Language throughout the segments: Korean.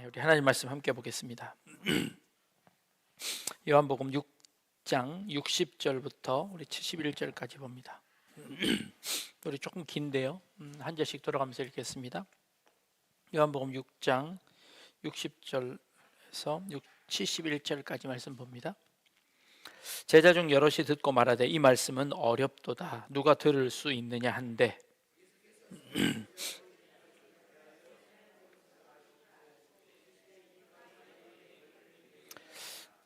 우리 하나님 말씀 함께 보겠습니다. 요한복음 6장 60절부터 우리 71절까지 봅니다. 우리 조금 긴데요. 한 절씩 돌아가면서 읽겠습니다. 요한복음 6장 60절에서 71절까지 말씀 봅니다. 제자 중 여럿이 듣고 말하되 이 말씀은 어렵도다. 누가 들을 수 있느냐 한데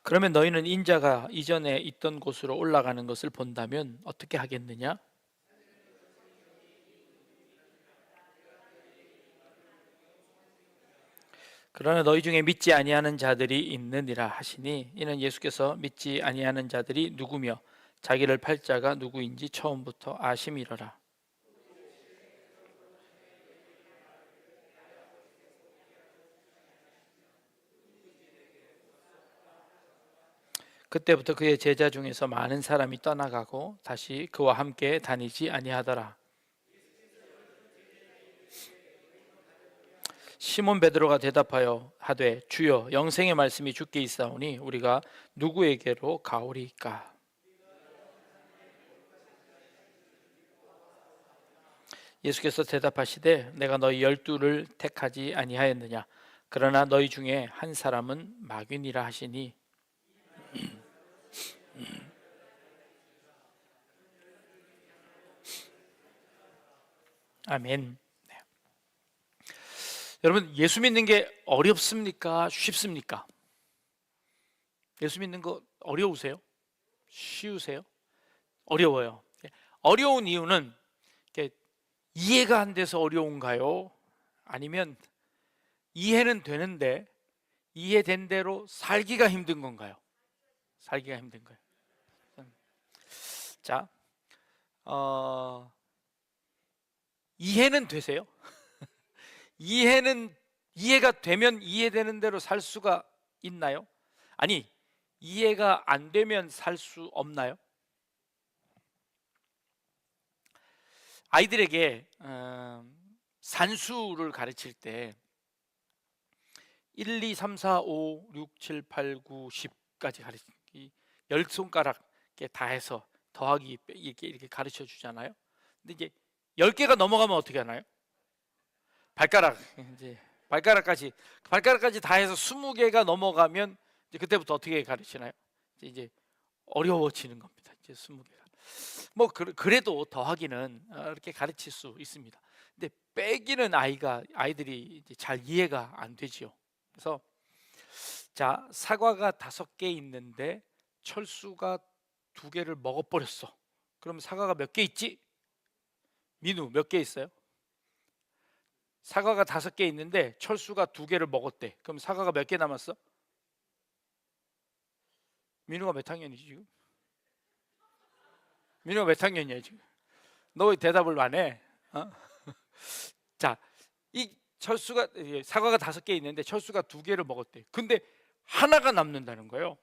그러면 너희는 인자가 이전에 있던 곳으로 올라가는 것을 본다면 어떻게 하겠느냐? 그러나 너희 중에 믿지 아니하는 자들이 있느니라 하시니 이는 예수께서 믿지 아니하는 자들이 누구며 자기를 팔 자가 누구인지 처음부터 아심이로라. 그때부터 그의 제자 중에서 많은 사람이 떠나가고 다시 그와 함께 다니지 아니하더라. 시몬 베드로가 대답하여 하되 주여 영생의 말씀이 주께 있사오니 우리가 누구에게로 가오리까? 예수께서 대답하시되 내가 너희 12를 택하지 아니하였느냐? 그러나 너희 중에 한 사람은 마귀니라 하시니 아멘. 네. 여러분, 예수 믿는 게 어렵습니까? 쉽습니까? 예수 믿는 거 어려우세요? 쉬우세요? 어려워요. 어려운 이유는 이해가 안 돼서 어려운가요? 아니면 이해는 되는데 이해된 대로 살기가 힘든 건가요? 살기가 힘든 거예요. 자, 이해는 되세요? 이해가 되면 이해되는 대로 살 수가 있나요? 아니, 이해가 안 되면 살 수 없나요? 아이들에게 산수를 가르칠 때 1, 2, 3, 4, 5, 6, 7, 8, 9, 10까지 가르치기 10손가락 다 해서 더하기 이렇게 가르쳐 주잖아요. 근데 이제 10개가 넘어가면 어떻게 하나요? 발가락까지 다 해서 20개가 넘어가면 이제 그때부터 어떻게 가르치나요? 이제 어려워지는 겁니다. 이제 20개가. 뭐 그래도 더하기는 이렇게 가르칠 수 있습니다. 근데 빼기는 아이들이 이제 잘 이해가 안 되지요. 그래서 자, 사과가 5개 있는데 철수가 2개를 먹어버렸어. 그럼 사과가 몇 개 있지? 민우 몇 개 있어요? 사과가 5개 있는데 철수가 2개를 먹었대. 그럼 사과가 몇 개 남았어? 민우가 몇 학년이지 지금? 민우가 몇 학년이야 지금? 너 왜 대답을 안 해? 어? 자, 이 사과가 5개 있는데 철수가 2개를 먹었대. 근데 하나가 남는다는 거예요.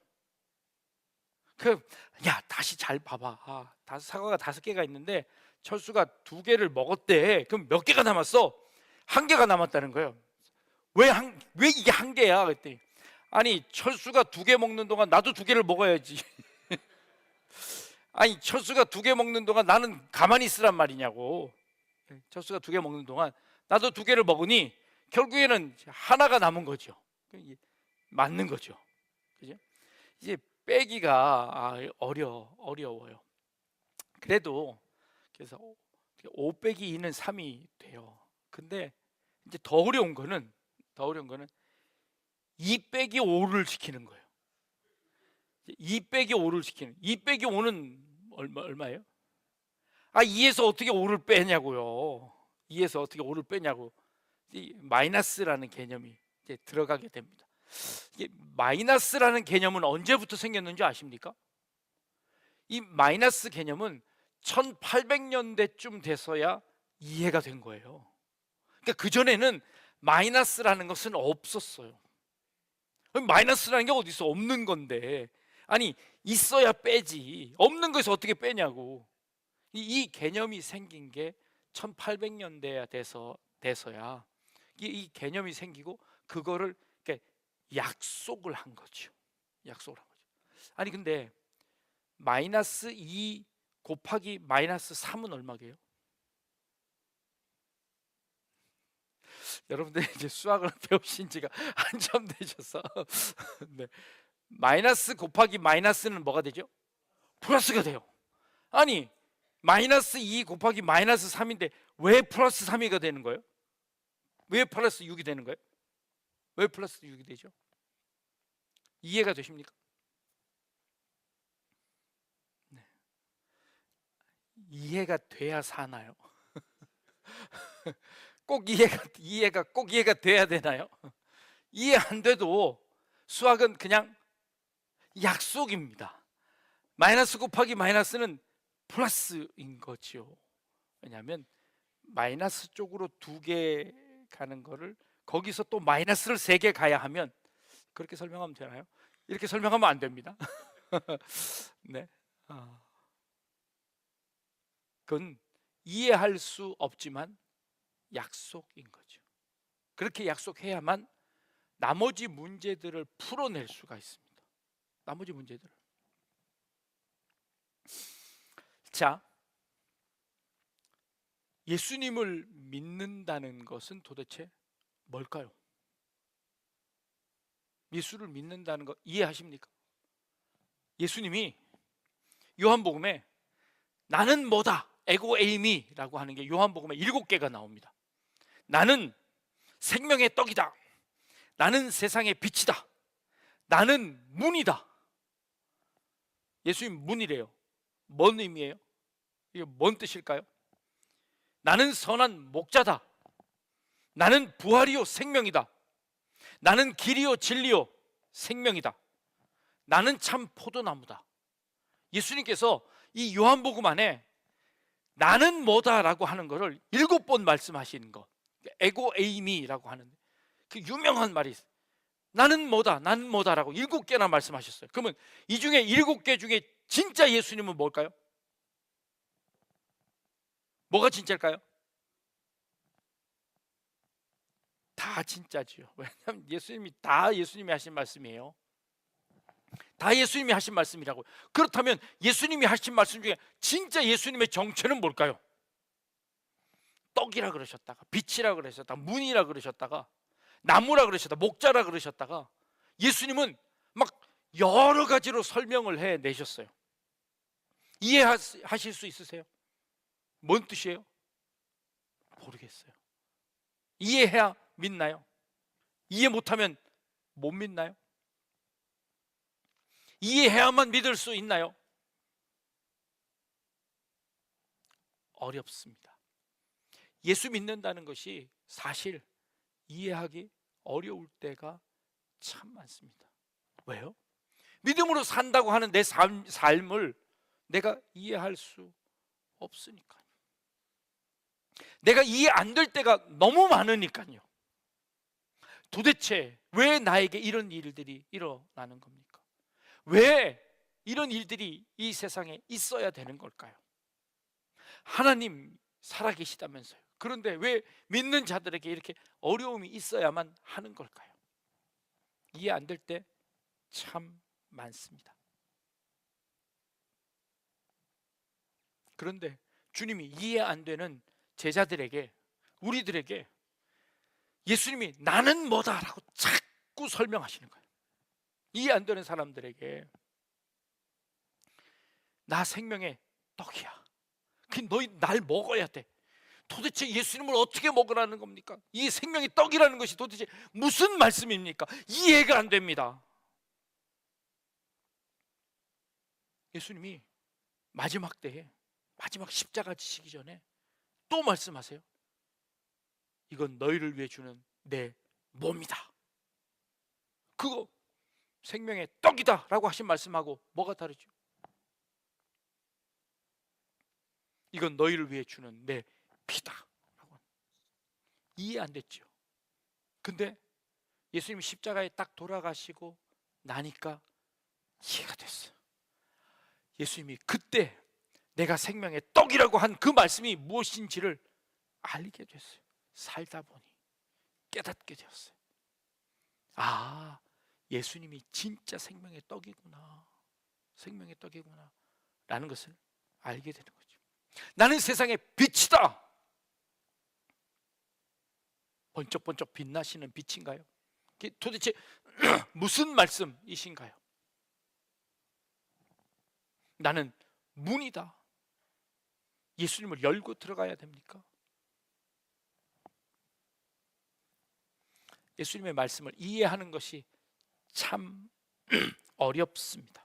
다시 잘 봐봐. 사과가 5개가 있는데 철수가 2개를 먹었대. 그럼 몇 개가 남았어? 1개가 남았다는 거예요. 왜 이게 1개야? 그랬더니 아니, 철수가 2개 먹는 동안 나도 2개를 먹어야지. 아니, 철수가 2개 먹는 동안 나는 가만히 있으란 말이냐고. 철수가 2개 먹는 동안 나도 2개를 먹으니 결국에는 하나가 남은 거죠. 맞는 거죠. 그죠? 이제 빼기가 어려워요. 그래도 그래서 5 빼기 2는 3이 돼요. 근데 이제 더 어려운 거는 2 빼기 5를 시키는 거예요. 2 빼기 5를 시키는. 2 빼기 5는 얼마예요? 2에서 어떻게 5를 빼냐고요. 2에서 어떻게 5를 빼냐고. 마이너스라는 개념이 이제 들어가게 됩니다. 이게 마이너스라는 개념은 언제부터 생겼는지 아십니까? 이 마이너스 개념은 1800년대쯤 돼서야 이해가 된 거예요. 그러니까 그전에는 마이너스라는 것은 없었어요. 마이너스라는 게 어디 있어? 없는 건데. 아니, 있어야 빼지. 없는 것에서 어떻게 빼냐고. 이 개념이 생긴 게 1800년대야 돼서야 이 개념이 생기고 그거를 약속을 한 거죠. 약속을 한 거죠. 아니 근데 마이너스 2 곱하기 마이너스 3은 얼마게요? 여러분들 이제 수학을 배우신 지가 한참 되셔서 네. 마이너스 곱하기 마이너스는 뭐가 되죠? 플러스가 돼요. 아니 마이너스 2 곱하기 마이너스 3인데 왜 플러스 3이가 되는 거예요? 왜 플러스 6이 되는 거예요? 왜 플러스 6이 되죠? 이해가 되십니까? 네. 이해가 돼야 사나요? 꼭 이해가 돼야 되나요? 이해 안 돼도 수학은 그냥 약속입니다. 마이너스 곱하기 마이너스는 플러스인 거죠. 왜냐하면 마이너스 쪽으로 2개 가는 거를 거기서 또 마이너스를 3개 가야 하면, 그렇게 설명하면 되나요? 이렇게 설명하면 안 됩니다. 네. 그건 이해할 수 없지만 약속인 거죠. 그렇게 약속해야만 나머지 문제들을 풀어낼 수가 있습니다. 나머지 문제들을. 자, 예수님을 믿는다는 것은 도대체 뭘까요? 예수를 믿는다는 거 이해하십니까? 예수님이 요한복음에 나는 뭐다, 에고 에이미라고 하는 게 요한복음에 7개가 나옵니다. 나는 생명의 떡이다, 나는 세상의 빛이다, 나는 문이다. 예수님 문이래요. 뭔 의미예요? 이게 뭔 뜻일까요? 나는 선한 목자다, 나는 부활이요 생명이다, 나는 길이요 진리요 생명이다, 나는 참 포도나무다. 예수님께서 이 요한복음 안에 나는 뭐다라고 하는 것을 7번 말씀하시는 거, 에고 에이미라고 하는 그 유명한 말이 있어요. 나는 뭐다, 나는 뭐다라고 7개나 말씀하셨어요. 그러면 이 중에 7개 중에 진짜 예수님은 뭘까요? 뭐가 진짜일까요? 다 진짜지요. 왜냐하면 예수님이 다 예수님이 하신 말씀이에요. 다 예수님이 하신 말씀이라고. 그렇다면 예수님이 하신 말씀 중에 진짜 예수님의 정체는 뭘까요? 떡이라 그러셨다가, 빛이라 그러셨다가, 문이라 그러셨다가, 나무라 그러셨다가, 목자라 그러셨다가, 예수님은 막 여러 가지로 설명을 해내셨어요. 이해하실 수 있으세요? 뭔 뜻이에요? 모르겠어요. 이해해야 믿나요? 이해 못하면 못 믿나요? 이해해야만 믿을 수 있나요? 어렵습니다. 예수 믿는다는 것이 사실 이해하기 어려울 때가 참 많습니다. 왜요? 믿음으로 산다고 하는 내 삶을 내가 이해할 수 없으니까요. 내가 이해 안 될 때가 너무 많으니까요. 도대체 왜 나에게 이런 일들이 일어나는 겁니까? 왜 이런 일들이 이 세상에 있어야 되는 걸까요? 하나님 살아계시다면서요. 그런데 왜 믿는 자들에게 이렇게 어려움이 있어야만 하는 걸까요? 이해 안 될 때 참 많습니다. 그런데 주님이 이해 안 되는 제자들에게, 우리들에게 예수님이 나는 뭐다라고 자꾸 설명하시는 거예요. 이해 안 되는 사람들에게 나 생명의 떡이야, 너희 날 먹어야 돼. 도대체 예수님을 어떻게 먹으라는 겁니까? 이 생명의 떡이라는 것이 도대체 무슨 말씀입니까? 이해가 안 됩니다. 예수님이 마지막 때에, 마지막 십자가 지시기 전에 또 말씀하세요. 이건 너희를 위해 주는 내 몸이다. 그거 생명의 떡이다 라고 하신 말씀하고 뭐가 다르죠? 이건 너희를 위해 주는 내 피다 라고. 이해 안 됐죠? 근데 예수님이 십자가에 딱 돌아가시고 나니까 이해가 됐어요. 예수님이 그때 내가 생명의 떡이라고 한 그 말씀이 무엇인지를 알게 됐어요. 살다 보니 깨닫게 되었어요. 아, 예수님이 진짜 생명의 떡이구나, 생명의 떡이구나 라는 것을 알게 되는 거죠. 나는 세상의 빛이다. 번쩍번쩍 빛나시는 빛인가요? 도대체 무슨 말씀이신가요? 나는 문이다. 예수님을 열고 들어가야 됩니까? 예수님의 말씀을 이해하는 것이 참 어렵습니다.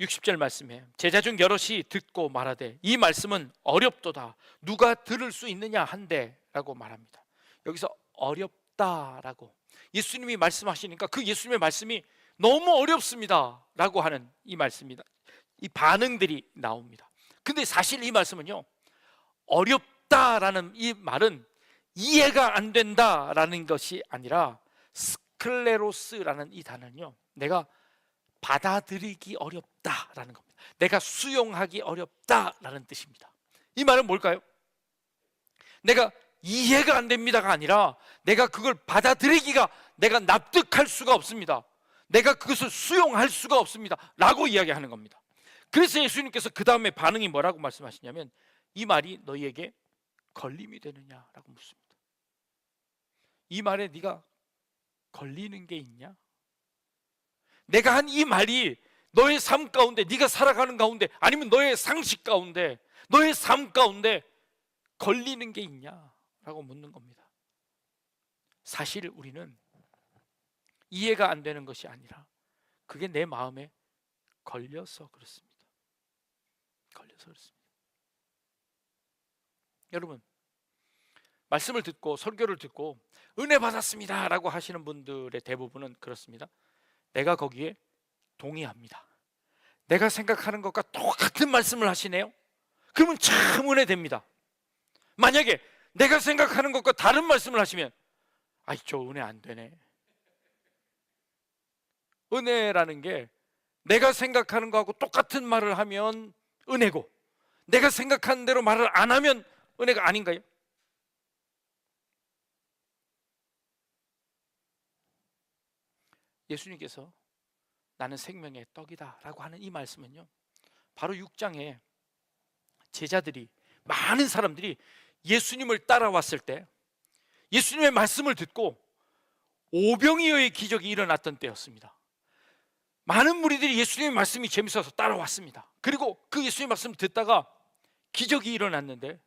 60절 말씀에 제자 중 여럿이 듣고 말하되 이 말씀은 어렵도다. 누가 들을 수 있느냐 한데 라고 말합니다. 여기서 어렵다라고 예수님이 말씀하시니까 그 예수님의 말씀이 너무 어렵습니다 라고 하는 이 말씀입니다. 이 반응들이 나옵니다. 근데 사실 이 말씀은요, 어렵다라는 이 말은 이해가 안 된다라는 것이 아니라 스클레로스라는 이 단어는요, 내가 받아들이기 어렵다라는 겁니다. 내가 수용하기 어렵다라는 뜻입니다. 이 말은 뭘까요? 내가 이해가 안 됩니다가 아니라 내가 그걸 받아들이기가, 내가 납득할 수가 없습니다. 내가 그것을 수용할 수가 없습니다 라고 이야기하는 겁니다. 그래서 예수님께서 그 다음에 반응이 뭐라고 말씀하시냐면 이 말이 너희에게 걸림이 되느냐라고 묻습니다. 이 말에 네가 걸리는 게 있냐? 내가 한 이 말이 너의 삶 가운데, 네가 살아가는 가운데, 아니면 너의 상식 가운데, 너의 삶 가운데 걸리는 게 있냐라고 묻는 겁니다. 사실 우리는 이해가 안 되는 것이 아니라 그게 내 마음에 걸려서 그렇습니다. 걸려서 그렇습니다. 여러분, 말씀을 듣고 설교를 듣고 은혜 받았습니다 라고 하시는 분들의 대부분은 그렇습니다. 내가 거기에 동의합니다. 내가 생각하는 것과 똑같은 말씀을 하시네요. 그러면 참 은혜 됩니다. 만약에 내가 생각하는 것과 다른 말씀을 하시면 아이, 저 은혜 안 되네. 은혜라는 게 내가 생각하는 거하고 똑같은 말을 하면 은혜고, 내가 생각하는 대로 말을 안 하면 은혜가 아닌가요? 예수님께서 나는 생명의 떡이다 라고 하는 이 말씀은요, 바로 6장에 제자들이, 많은 사람들이 예수님을 따라왔을 때 예수님의 말씀을 듣고 오병이어의 기적이 일어났던 때였습니다. 많은 무리들이 예수님의 말씀이 재밌어서 따라왔습니다. 그리고 그 예수님의 말씀을 듣다가 기적이 일어났는데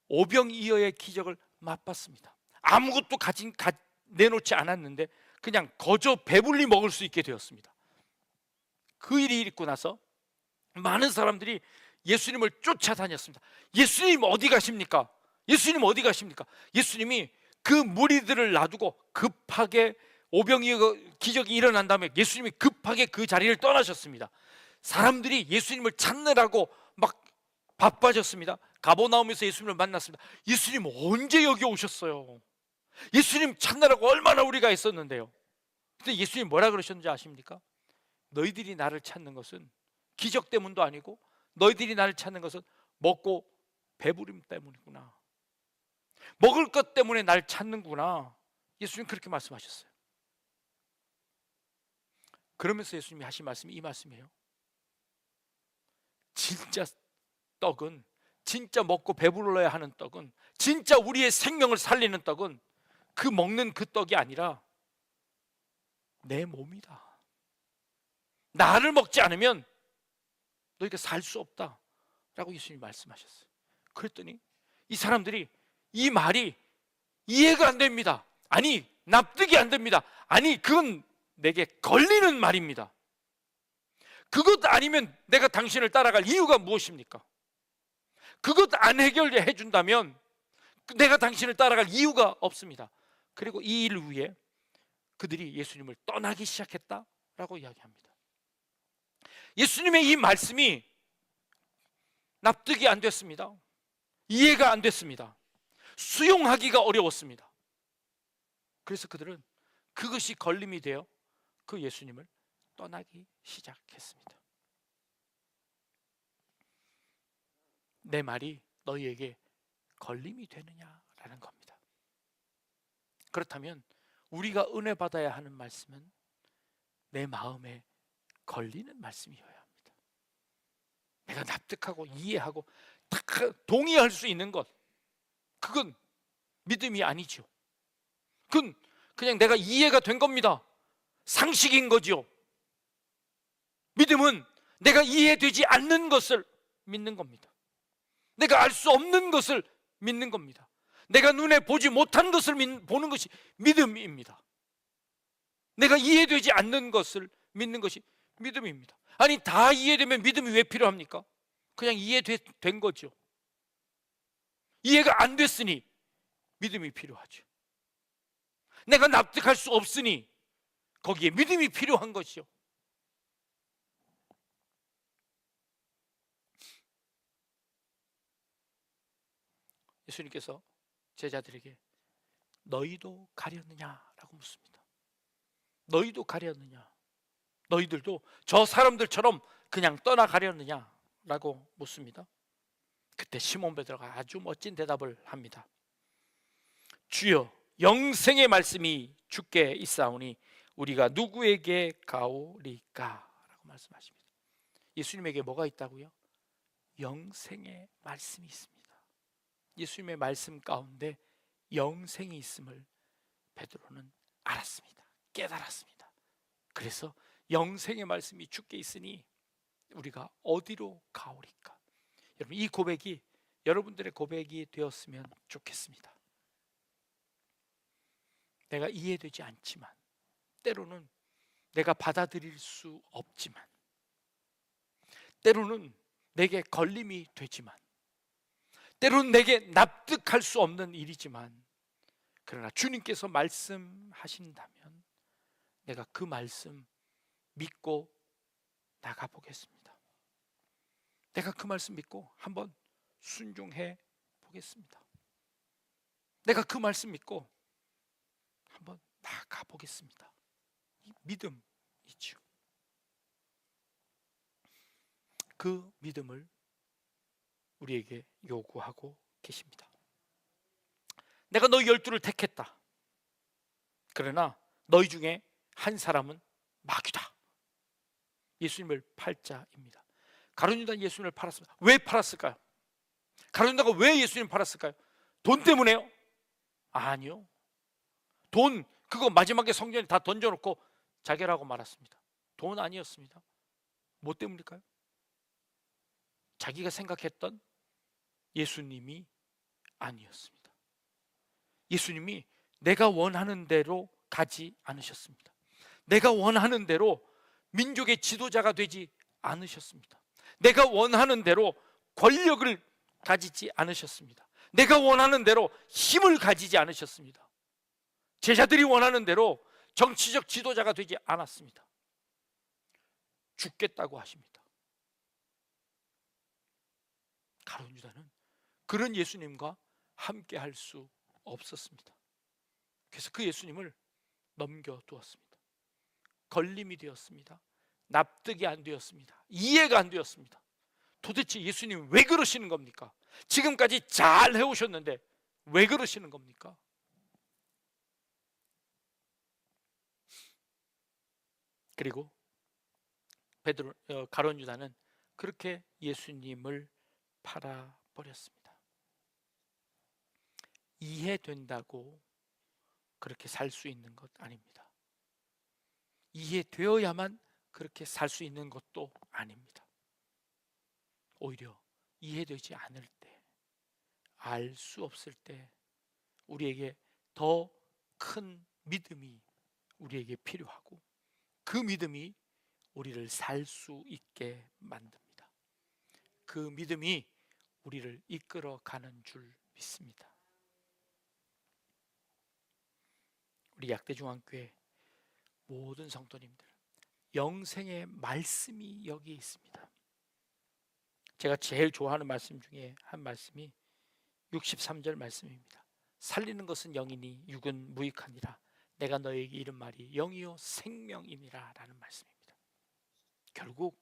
오병이어의 기적을 맛봤습니다. 아무것도 내놓지 않았는데 그냥 거저 배불리 먹을 수 있게 되었습니다. 그 일이 있고 나서 많은 사람들이 예수님을 쫓아다녔습니다. 예수님 어디 가십니까? 예수님 어디 가십니까? 예수님이 그 무리들을 놔두고 급하게, 오병이어 기적이 일어난 다음에 예수님이 급하게 그 자리를 떠나셨습니다. 사람들이 예수님을 찾느라고 막 바빠졌습니다. 가버나움에서 예수님을 만났습니다. 예수님 언제 여기 오셨어요? 예수님 찾느라고 얼마나 우리가 있었는데요. 근데 예수님 뭐라 그러셨는지 아십니까? 너희들이 나를 찾는 것은 기적 때문도 아니고 너희들이 나를 찾는 것은 먹고 배부림 때문이구나. 먹을 것 때문에 날 찾는구나. 예수님 그렇게 말씀하셨어요. 그러면서 예수님이 하신 말씀이 이 말씀이에요. 진짜 떡은, 진짜 먹고 배불러야 하는 떡은, 진짜 우리의 생명을 살리는 떡은 그 먹는 그 떡이 아니라 내 몸이다. 나를 먹지 않으면 너희가 살 수 없다 라고 예수님이 말씀하셨어요. 그랬더니 이 사람들이 이 말이 이해가 안 됩니다. 아니, 납득이 안 됩니다. 아니, 그건 내게 걸리는 말입니다. 그것 아니면 내가 당신을 따라갈 이유가 무엇입니까? 그것 안 해결해 준다면 내가 당신을 따라갈 이유가 없습니다. 그리고 이 일 후에 그들이 예수님을 떠나기 시작했다라고 이야기합니다. 예수님의 이 말씀이 납득이 안 됐습니다. 이해가 안 됐습니다. 수용하기가 어려웠습니다. 그래서 그들은 그것이 걸림이 되어 그 예수님을 떠나기 시작했습니다. 내 말이 너희에게 걸림이 되느냐라는 겁니다. 그렇다면 우리가 은혜 받아야 하는 말씀은 내 마음에 걸리는 말씀이어야 합니다. 내가 납득하고 이해하고 딱 동의할 수 있는 것, 그건 믿음이 아니죠. 그건 그냥 내가 이해가 된 겁니다. 상식인 거죠. 믿음은 내가 이해되지 않는 것을 믿는 겁니다. 내가 알 수 없는 것을 믿는 겁니다. 내가 눈에 보지 못한 것을 보는 것이 믿음입니다. 내가 이해되지 않는 것을 믿는 것이 믿음입니다. 아니, 다 이해되면 믿음이 왜 필요합니까? 그냥 이해된 거죠. 이해가 안 됐으니 믿음이 필요하죠. 내가 납득할 수 없으니 거기에 믿음이 필요한 것이요. 예수님께서 제자들에게 너희도 가렸느냐라고 묻습니다. 너희도 가렸느냐? 너희들도 저 사람들처럼 그냥 떠나가렸느냐라고 묻습니다. 그때 시몬 베드로가 아주 멋진 대답을 합니다. 주여, 영생의 말씀이 주께 있사오니 우리가 누구에게 가오리까? 라고 말씀하십니다. 예수님에게 뭐가 있다고요? 영생의 말씀이 있습니다. 예수님의 말씀 가운데 영생이 있음을 베드로는 알았습니다. 깨달았습니다. 그래서 영생의 말씀이 주께 있으니 우리가 어디로 가오리까? 여러분, 이 고백이 여러분들의 고백이 되었으면 좋겠습니다. 내가 이해되지 않지만, 때로는 내가 받아들일 수 없지만, 때로는 내게 걸림이 되지만, 때로는 내게 납득할 수 없는 일이지만, 그러나 주님께서 말씀하신다면 내가 그 말씀 믿고 나가보겠습니다. 내가 그 말씀 믿고 한번 순종해 보겠습니다. 내가 그 말씀 믿고 한번 나가 보겠습니다. 이 믿음이죠. 그 믿음을 우리에게 요구하고 계십니다. 내가 너희 12를 택했다. 그러나 너희 중에 한 사람은 마귀다. 예수님을 팔자입니다. 가룟유다는 예수님을 팔았습니다. 왜 팔았을까요? 가룟유다가 왜 예수님을 팔았을까요? 돈 때문에요? 아니요. 돈, 그거 마지막에 성전에 다 던져놓고 자결하고 말았습니다. 돈 아니었습니다. 뭐 때문일까요? 자기가 생각했던 예수님이 아니었습니다. 예수님이 내가 원하는 대로 가지 않으셨습니다. 내가 원하는 대로 민족의 지도자가 되지 않으셨습니다. 내가 원하는 대로 권력을 가지지 않으셨습니다. 내가 원하는 대로 힘을 가지지 않으셨습니다. 제자들이 원하는 대로 정치적 지도자가 되지 않았습니다. 죽겠다고 하십니다. 가룟유다는 그런 예수님과 함께 할 수 없었습니다. 그래서 그 예수님을 넘겨두었습니다. 걸림이 되었습니다. 납득이 안 되었습니다. 이해가 안 되었습니다. 도대체 예수님 왜 그러시는 겁니까? 지금까지 잘 해오셨는데 왜 그러시는 겁니까? 그리고 가룟유다는 그렇게 예수님을 팔아버렸습니다. 이해된다고 그렇게 살 수 있는 것 아닙니다. 이해되어야만 그렇게 살 수 있는 것도 아닙니다. 오히려 이해되지 않을 때, 알 수 없을 때 우리에게 더 큰 믿음이 우리에게 필요하고, 그 믿음이 우리를 살 수 있게 만듭니다. 그 믿음이 우리를 이끌어가는 줄 믿습니다. 우리 약대중앙교회 모든 성도님들, 영생의 말씀이 여기에 있습니다. 제가 제일 좋아하는 말씀 중에 한 말씀이 63절 말씀입니다. 살리는 것은 영이니 육은 무익하니라. 내가 너에게 이른 말이 영이요 생명이니라 라는 말씀입니다. 결국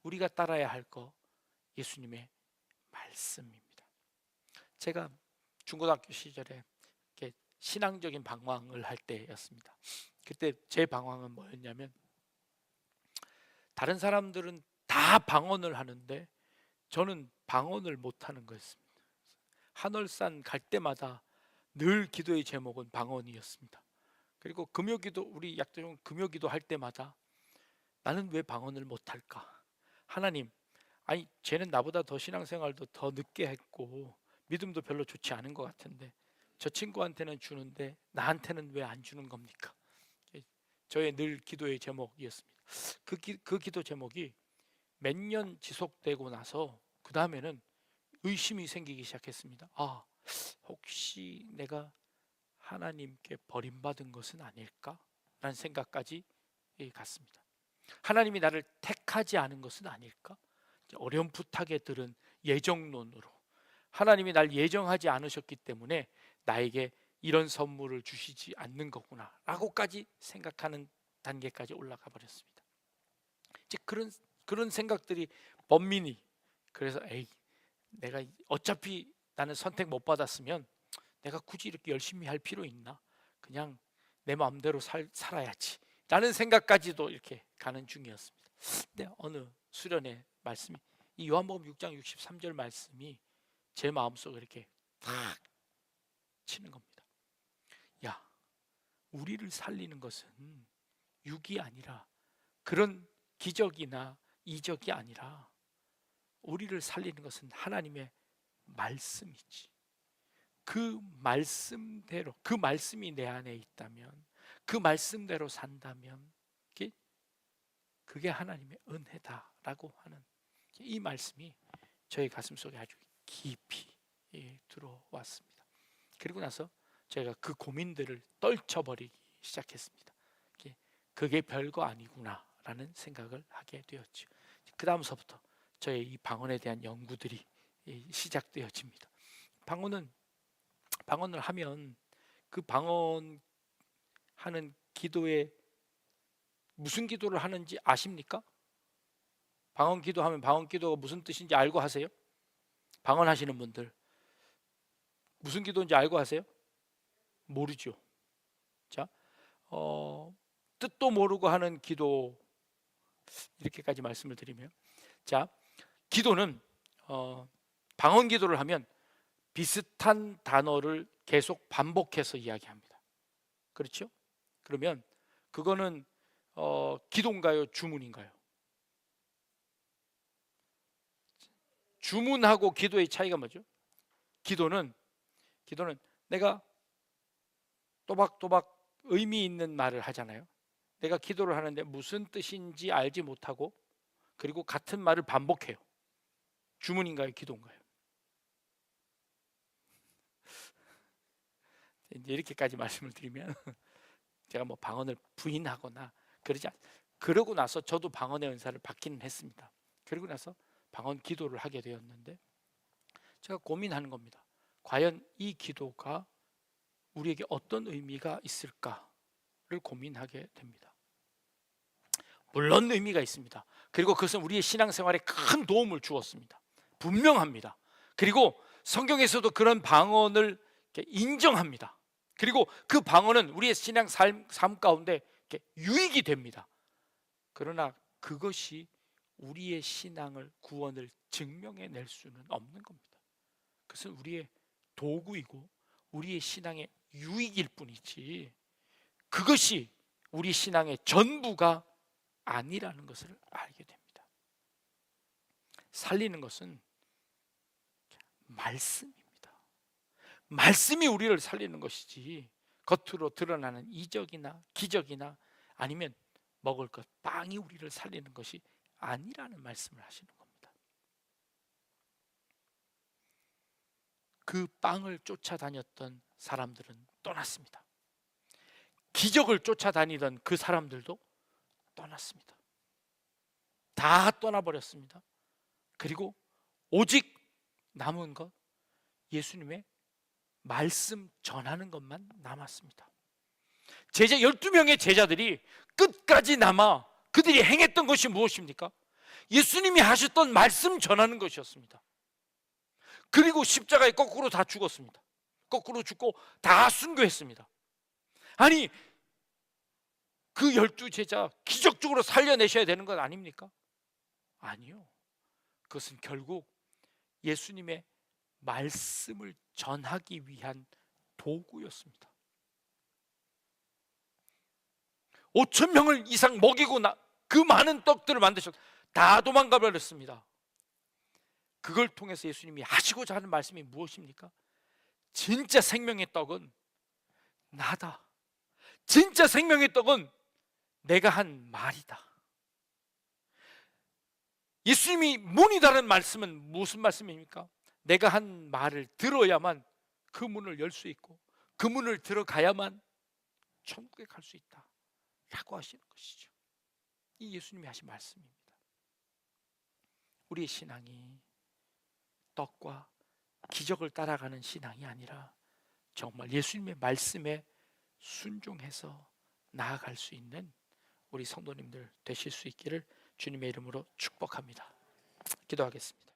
우리가 따라야 할 거 예수님의 말씀입니다. 제가 중고등학교 시절에 이렇게 신앙적인 방황을 할 때였습니다. 그때 제 방황은 뭐였냐면, 다른 사람들은 다 방언을 하는데 저는 방언을 못하는 거였습니다. 한월산 갈 때마다 늘 기도의 제목은 방언이었습니다. 그리고 금요기도, 우리 약조용 금요기도 할 때마다 나는 왜 방언을 못할까? 하나님, 아니 쟤는 나보다 더 신앙생활도 더 늦게 했고 믿음도 별로 좋지 않은 것 같은데 저 친구한테는 주는데 나한테는 왜 안 주는 겁니까? 저의 늘 기도의 제목이었습니다. 그 기도 제목이 몇 년 지속되고 나서 그 다음에는 의심이 생기기 시작했습니다. 아, 혹시 내가 하나님께 버림받은 것은 아닐까? 라는 생각까지 갔습니다. 하나님이 나를 택하지 않은 것은 아닐까? 어렴풋하게 들은 예정론으로 하나님이 날 예정하지 않으셨기 때문에 나에게 이런 선물을 주시지 않는 거구나 라고까지 생각하는 단계까지 올라가 버렸습니다. 이제 그런 생각들이 번민이, 그래서 에이, 내가 어차피 나는 선택 못 받았으면 내가 굳이 이렇게 열심히 할 필요 있나? 그냥 내 마음대로 살아야지 라는 생각까지도 이렇게 가는 중이었습니다. 근데 어느 수련의 말씀이, 이 요한복음 6장 63절 말씀이 제 마음속에 이렇게 탁 치는 겁니다. 야, 우리를 살리는 것은 육이 아니라, 그런 기적이나 이적이 아니라 우리를 살리는 것은 하나님의 말씀이지. 그 말씀대로, 그 말씀이 내 안에 있다면, 그 말씀대로 산다면 그게 하나님의 은혜다라고 하는 이 말씀이 저의 가슴 속에 아주 깊이 들어왔습니다. 그리고 나서 제가 그 고민들을 떨쳐버리기 시작했습니다. 그게 별거 아니구나 라는 생각을 하게 되었죠. 그 다음서부터 저의 이 방언에 대한 연구들이 시작되어집니다. 방언을 하면 그 방언하는 기도에 무슨 기도를 하는지 아십니까? 방언 기도하면 방언 기도가 무슨 뜻인지 알고 하세요? 방언하시는 분들 무슨 기도인지 알고 하세요? 모르죠. 자, 뜻도 모르고 하는 기도, 이렇게까지 말씀을 드리면, 자, 기도는 방언 기도를 하면 비슷한 단어를 계속 반복해서 이야기합니다. 그렇죠? 그러면 그거는 기도인가요? 주문인가요? 주문하고 기도의 차이가 뭐죠? 기도는 내가 또박또박 의미 있는 말을 하잖아요. 내가 기도를 하는데 무슨 뜻인지 알지 못하고 그리고 같은 말을 반복해요. 주문인가요? 기도인가요? 이제 이렇게까지 말씀을 드리면 제가 뭐 방언을 부인하거나 그러고 나서 저도 방언의 은사를 받기는 했습니다. 그러고 나서 방언 기도를 하게 되었는데 제가 고민하는 겁니다. 과연 이 기도가 우리에게 어떤 의미가 있을까를 고민하게 됩니다. 물론 의미가 있습니다. 그리고 그것은 우리의 신앙생활에 큰 도움을 주었습니다. 분명합니다. 그리고 성경에서도 그런 방언을 인정합니다. 그리고 그 방언은 우리의 신앙 삶 가운데 유익이 됩니다. 그러나 그것이 우리의 신앙을, 구원을 증명해낼 수는 없는 겁니다. 그것은 우리의 도구이고 우리의 신앙의 유익일 뿐이지 그것이 우리 신앙의 전부가 아니라는 것을 알게 됩니다. 살리는 것은 말씀입니다. 말씀이 우리를 살리는 것이지 겉으로 드러나는 이적이나 기적이나 아니면 먹을 것, 빵이 우리를 살리는 것이 아니라는 말씀을 하시는 겁니다. 그 빵을 쫓아다녔던 사람들은 떠났습니다. 기적을 쫓아다니던 그 사람들도 떠났습니다. 다 떠나버렸습니다. 그리고 오직 남은 것, 예수님의 말씀 전하는 것만 남았습니다. 12명의 제자들이 끝까지 남아 그들이 행했던 것이 무엇입니까? 예수님이 하셨던 말씀 전하는 것이었습니다. 그리고 십자가에 거꾸로 다 죽었습니다. 거꾸로 죽고 다 순교했습니다. 아니, 그 12제자 기적적으로 살려내셔야 되는 건 아닙니까? 아니요. 그것은 결국 예수님의 말씀을 전하기 위한 도구였습니다. 5천 명을 이상 먹이고 그 많은 떡들을 만드셨, 다 도망가 버렸습니다. 그걸 통해서 예수님이 하시고자 하는 말씀이 무엇입니까? 진짜 생명의 떡은 나다. 진짜 생명의 떡은 내가 한 말이다. 예수님이 문이다라는 말씀은 무슨 말씀입니까? 내가 한 말을 들어야만 그 문을 열 수 있고 그 문을 들어가야만 천국에 갈 수 있다 라고 하시는 것이죠. 이 예수님이 하신 말씀입니다. 우리의 신앙이 떡과 기적을 따라가는 신앙이 아니라 정말 예수님의 말씀에 순종해서 나아갈 수 있는 우리 성도님들 되실 수 있기를 주님의 이름으로 축복합니다. 기도하겠습니다.